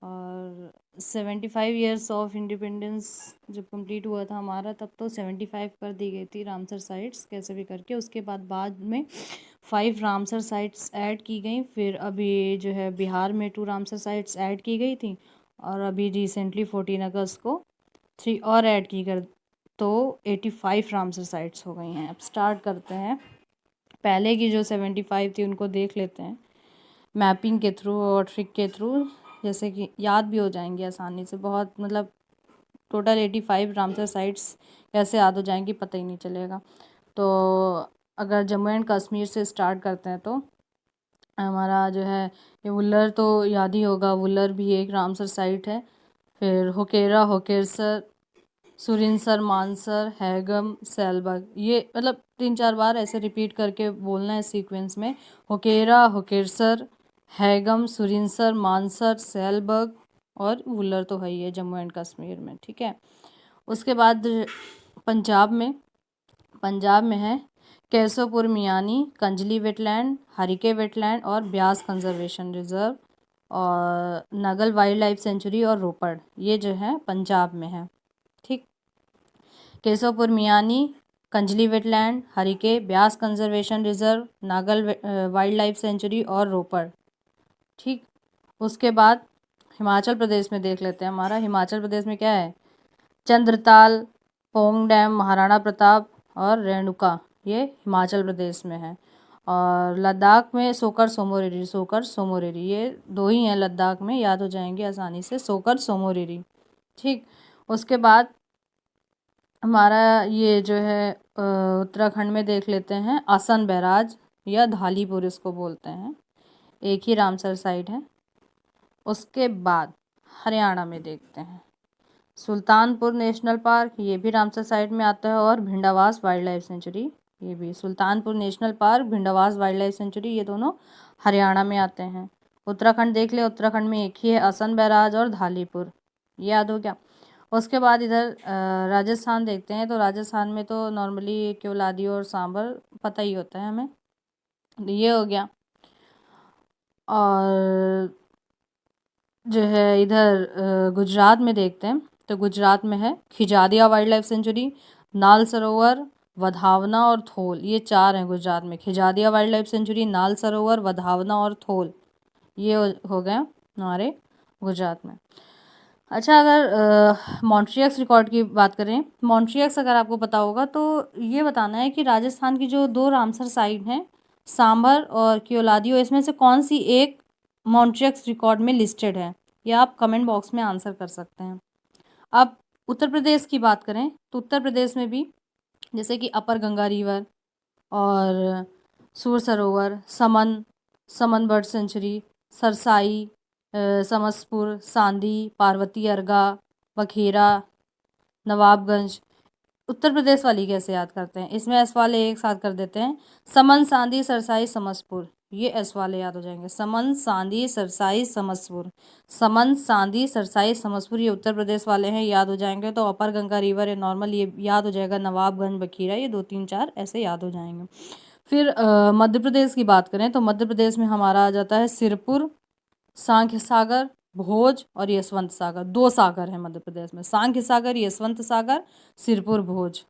और 75 years of independence जब complete हुआ था हमारा, तब तो 75 कर दी गई थी रामसर साइट्स कैसे भी करके। उसके बाद में 5 रामसर साइट्स ऐड की गई। फिर अभी जो है बिहार में 2 रामसर साइट्स ऐड की गई थी, और अभी रिसेंटली 14 अगस्त को 3 और ऐड की गई, तो 85 रामसर साइट्स हो गई हैं। अब स्टार्ट करते हैं, पहले की जो 75 थी उनको देख लेते हैं मैपिंग के थ्रू और ट्रिक के थ्रू, जैसे कि याद भी हो जाएंगी आसानी से। बहुत मतलब टोटल 85 रामसर साइट्स कैसे याद हो जाएंगी पता ही नहीं चलेगा। तो अगर जम्मू एंड कश्मीर से स्टार्ट करते हैं तो हमारा जो है ये वुल्लर तो याद ही होगा, वुल्लर भी एक रामसर साइट है। फिर होकेरा, होकेरसर, सुरिनसर, मानसर, हैगम, सैलबग, ये मतलब 3-4 बार ऐसे रिपीट करके बोलना है सीक्वेंस में। होकेरा, होकेरसर, हैगम, सुरिनसर, मानसर, सैलबग और वुल्लर तो है ही है जम्मू एंड कश्मीर में, ठीक है। उसके बाद पंजाब में है केसोपुर मियानी, कंजली वेटलैंड, हरिके वेटलैंड और ब्यास कंजर्वेशन रिजर्व, और नगल वाइल्ड लाइफ सेंचुरी और रोपड़, ये जो है पंजाब में है, ठीक। Keshopur Miani, Kanjli wetland, Harike, Beas conservation reserve, Nangal wildlife sanctuary और रोपड़, ठीक। उसके बाद हिमाचल प्रदेश में देख लेते हैं। हमारा हिमाचल प्रदेश में क्या है, चंद्रताल, पोंग डैम, महाराणा प्रताप और रेणुका, ये हिमाचल प्रदेश में है। और लद्दाख में सोकर सोमोरिरी, ये 2 ही हैं लद्दाख में, याद हो जाएंगे आसानी से, सोकर सोमोरिरी, ठीक। उसके बाद हमारा ये जो है उत्तराखंड में देख लेते हैं, आसन बैराज या धालीपुर इसको बोलते हैं, एक ही रामसर साइट है। उसके बाद हरियाणा में देखते हैं, सुल्तानपुर नेशनल पार्क, ये भी रामसर साइट में आता है, और भिंडावास वाइल्ड लाइफ सेंचुरी, ये भी Sultanpur national park, Bhindawas wild life sanctuary, ये दोनों हरियाणा में आते हैं। उत्तराखंड देख ले, उत्तराखंड में एक ही है, आसन बैराज और धालीपुर, ये याद हो गया। उसके बाद इधर राजस्थान देखते हैं, तो राजस्थान में तो नॉर्मली केवलादी और सांबर पता ही होता है हमें, ये हो गया। और जो है इधर गुजरात में देखते हैं, तो गुजरात में है खिजादिया वाइल्ड लाइफ सेंचुरी, नाल सरोवर, वधावना और थोल, ये 4 हैं गुजरात में, खिजादिया वाइल्ड लाइफ सेंचुरी, नाल सरोवर, वधावना और थोल, ये हो गए हमारे गुजरात में। अच्छा, अगर मॉन्ट्रियक्स रिकॉर्ड की बात करें, मॉन्ट्रियक्स अगर आपको पता होगा तो ये बताना है कि राजस्थान की जो 2 रामसर साइट हैं, सांभर और क्योलादियो, इसमें से कौन सी एक मॉन्ट्रियक्स रिकॉर्ड में लिस्टेड है, या आप कमेंट बॉक्स में आंसर कर सकते हैं। अब उत्तर प्रदेश की बात करें, तो उत्तर प्रदेश में भी जैसे कि अपर गंगा रिवर और सूर सरोवर, समन बर्ड सेंचुरी, सरसाई, समसपुर, सांदी, पार्वती अर्गा, बखेरा, नवाबगंज। उत्तर प्रदेश वाली कैसे याद करते हैं, इसमें एस वाले एक साथ कर देते हैं, समन, सांदी, सरसाई, समसपुर, ये एस वाले याद हो जाएंगे, समन, सांदी, सरसाई, समसपुर, समन, सांदी, सरसाई, समसपुर, ये उत्तर प्रदेश वाले हैं, याद हो जाएंगे। तो अपर गंगा रिवर है नॉर्मल, ये याद हो जाएगा, नवाबगंज, बखीरा, ये 2 3 4 ऐसे याद हो जाएंगे। फिर मध्य प्रदेश की बात करें, तो मध्य प्रदेश में हमारा आ जाता है सिरपुर, सांख्य सागर, भोज और यशवंत सागर, 2 सागर है मध्य प्रदेश में, सांख्य सागर, यशवंत सागर, सिरपुर, भोज,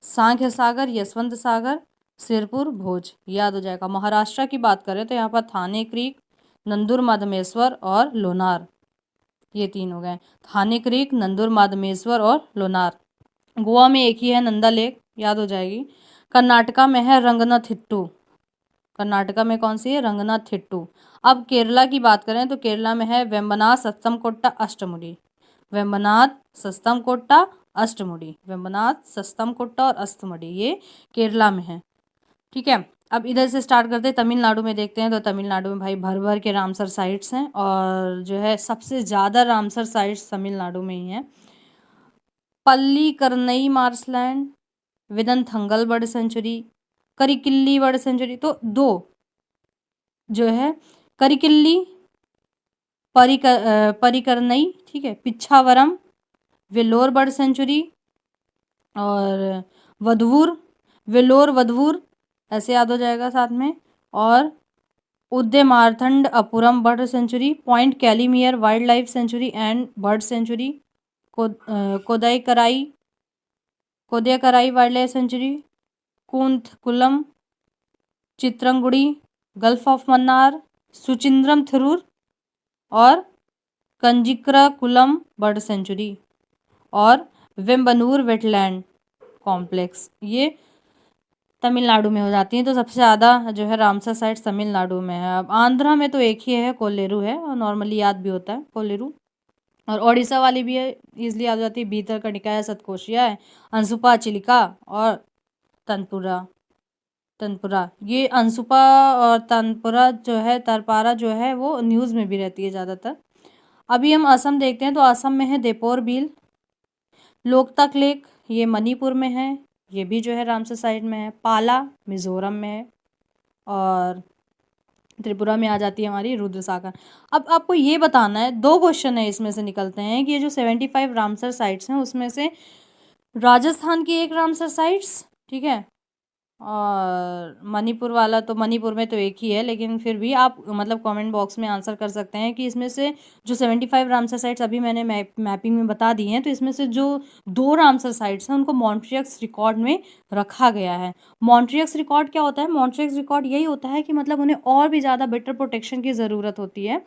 सांख्य सागर, यशवंत सागर, सिरपुर, भोज, याद हो जाएगा। महाराष्ट्र की बात करें तो यहाँ पर थाने क्रीक, नंदुर माधमेश्वर और लोनार, ये 3 हो गए, थाने क्रीक, नंदुर माधमेश्वर और लोनार। गोवा में एक ही है, नंदा लेक, याद हो जाएगी। कर्नाटका में है रंगनाथिट्टू, कर्नाटका में कौन सी है, रंगनाथिट्टू। अब केरला की बात करें तो केरला में है वेम्बनाथ सत्तमकोट्टा अष्टमुडी, वेम्बनाथ सत्तमकोट्टा अष्टमुडी, वेम्बनाथ सत्तमकोट्टा और अष्टमुडी, ये केरला में है, ठीक है। अब इधर से स्टार्ट करते हैं, तमिलनाडु में देखते हैं, तो तमिलनाडु में भाई भर भर के रामसर साइट्स हैं, और जो है सबसे ज़्यादा रामसर साइट्स तमिलनाडु में ही हैं। Pallikaranai marshland, Vedanthangal bird sanctuary, Karikili bird sanctuary, तो 2 जो है करिकिल्ली, परिकरनई, ठीक है, पिछावरम, वेलोर बर्ड सेंचुरी, और वधवूर, वेलोर वधवूर, ऐसे याद हो जाएगा साथ में, और Udhayamarthandapuram bird sanctuary, point Calimere wildlife sanctuary and bird sanctuary, Kodaikarai Kodiakarai wildlife sanctuary, Koonthankulam, Chitrangudi, gulf of Mannar, Suchindram Theroor और कंजिक्राकुलम बर्ड सेंचुरी और वेम्बनूर वेटलैंड कॉम्प्लेक्स, ये तमिलनाडु में हो जाती हैं। तो सबसे ज़्यादा जो है रामसर साइट्स तमिलनाडु में है। अब आंध्रा में तो एक ही है, कोल्लेरू है, और नॉर्मली याद भी होता है कोल्लेरू। और ओडिशा वाली भी है, ईजिली याद हो जाती है, भीतरकनिका है, सतकोशिया है, अंसुपा, चिलिका और तनपुरा। ये अंसुपा और तनपुरा जो है, तरपारा जो है, वो न्यूज़ में भी रहती है ज़्यादातर। अभी हम असम देखते हैं, तो असम में है दीपोर बिल, लोकतक लेक, ये मणिपुर में है, ये भी जो है रामसर साइड में है। पाला मिजोरम में है और त्रिपुरा में आ जाती है हमारी रुद्रसागर। अब आपको ये बताना है, 2 क्वेश्चन है इसमें से निकलते हैं कि ये जो 75 रामसर साइट्स हैं उसमें से राजस्थान की एक रामसर साइट्स, ठीक है, और मणिपुर वाला तो मणिपुर में तो एक ही है, लेकिन फिर भी आप मतलब कमेंट बॉक्स में आंसर कर सकते हैं कि इसमें से जो 75 रामसर साइट्स अभी मैंने मैपिंग में बता दी हैं, तो इसमें से जो 2 रामसर साइट्स हैं उनको मॉन्ट्रियक्स रिकॉर्ड में रखा गया है। मॉन्ट्रियक्स रिकॉर्ड क्या होता है? मॉन्ट्रियक्स रिकॉर्ड यही होता है कि मतलब उन्हें और भी ज़्यादा बेटर प्रोटेक्शन की ज़रूरत होती है।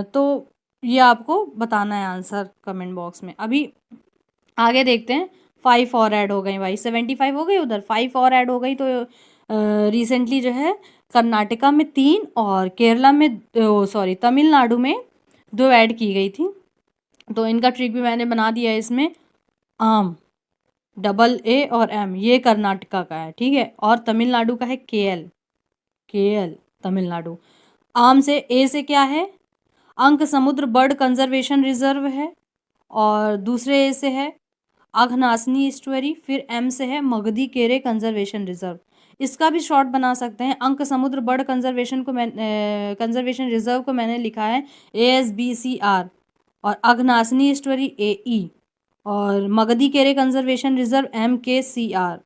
तो ये आपको बताना है आंसर कमेंट बॉक्स में। अभी आगे देखते हैं। 5 और ऐड हो गई भाई, 75 हो गई, उधर 5 और ऐड हो गई। तो रिसेंटली जो है कर्नाटका में 3 और केरला में सॉरी तमिलनाडु में 2 ऐड की गई थी। तो इनका ट्रिक भी मैंने बना दिया है इसमें। आम, AA और M, ये कर्नाटका का है, ठीक है, और तमिलनाडु का है KL तमिलनाडु। आम से A से क्या है? अंक समुद्र बर्ड कंजर्वेशन रिजर्व है, और दूसरे A से है अघनासनी इस्टुअरी, फिर M से है मगधी केरे कंजर्वेशन रिजर्व। इसका भी शॉर्ट बना सकते हैं। अंक समुद्र बर्ड कंजर्वेशन कंजर्वेशन रिजर्व को मैंने लिखा है ASBCR, और अघनासनी इस्टुअरी AE, और मगधी केरे कंजर्वेशन रिजर्व MKCR।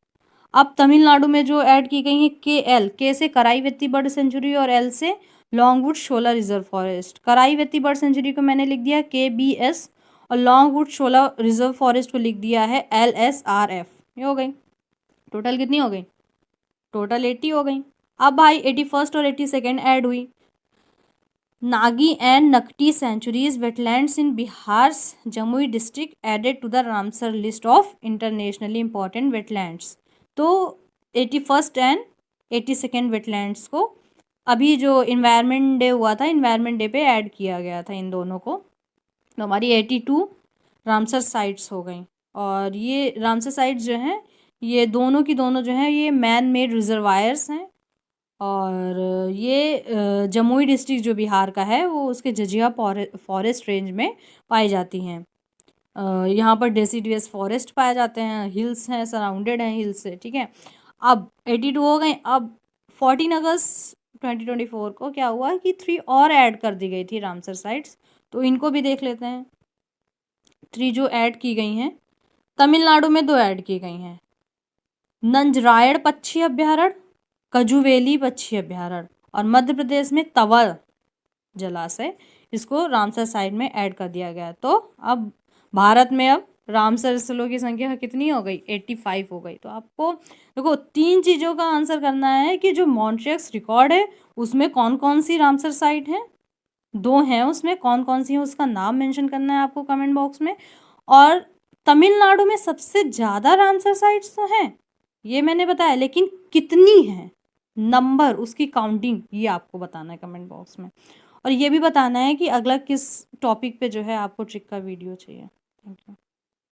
अब तमिलनाडु में जो ऐड की गई है KL, K से कराईवेत्ती बर्ड सेंचुरी और L से लॉन्गवुड शोला रिजर्व फॉरेस्ट। कराईवेत्ती बर्ड सेंचुरी को मैंने लिख दिया KBS और लॉन्गवुड शोला रिजर्व फॉरेस्ट को लिख दिया है LSRF। ये हो गई। टोटल कितनी हो गई? टोटल 80 हो गई। अब भाई 81st और 82nd ऐड हुई। Nagi and Nakti sanctuaries wetlands in Bihar Jamui district added to the Ramsar list of internationally important wetlands. तो 81st एंड 82nd वेटलैंड्स को अभी जो इन्वायरमेंट डे हुआ था, इन्वायरमेंट डे पे ऐड किया गया था इन दोनों को। तो हमारी 82 रामसर साइट्स हो गई। और ये रामसर साइट्स जो हैं, ये दोनों की दोनों जो हैं, ये मैन मेड रिजर्वायर्स हैं, और ये जमुई डिस्ट्रिक्ट जो बिहार का है वो उसके जजिया फॉरेस्ट रेंज में पाई जाती हैं। यहाँ पर डेसिडुअस फॉरेस्ट पाए जाते हैं, हिल्स हैं, सराउंडेड हैं हिल्स से, ठीक है। अब 82 हो गए। अब 14 अगस्त 2024 को क्या हुआ कि 3 और ऐड कर दी गई थी रामसर साइट्स। तो इनको भी देख लेते हैं। 3 जो ऐड की गई हैं, तमिलनाडु में 2 ऐड की गई हैं, नंजरायड़ पक्षी अभ्यारण्य, कजुवेली पक्षी अभ्यारण्य, और मध्य प्रदेश में तवर जलाशय, इसको रामसर साइट में ऐड कर दिया गया। तो अब भारत में अब रामसर स्थलों की संख्या कितनी हो गई? 85 हो गई। तो आपको देखो 3 चीज़ों का आंसर करना है कि जो मॉन्ट्रियक्स रिकॉर्ड है उसमें कौन कौन सी रामसर साइट हैं, 2 हैं, उसमें कौन कौन सी है उसका नाम मेंशन करना है आपको कमेंट बॉक्स में। और तमिलनाडु में सबसे ज़्यादा रामसर साइट्स तो हैं, ये मैंने बताया, लेकिन कितनी हैं, नंबर, उसकी काउंटिंग, ये आपको बताना है कमेंट बॉक्स में। और ये भी बताना है कि अगला किस टॉपिक पे जो है आपको ट्रिक का वीडियो चाहिए। Thank you.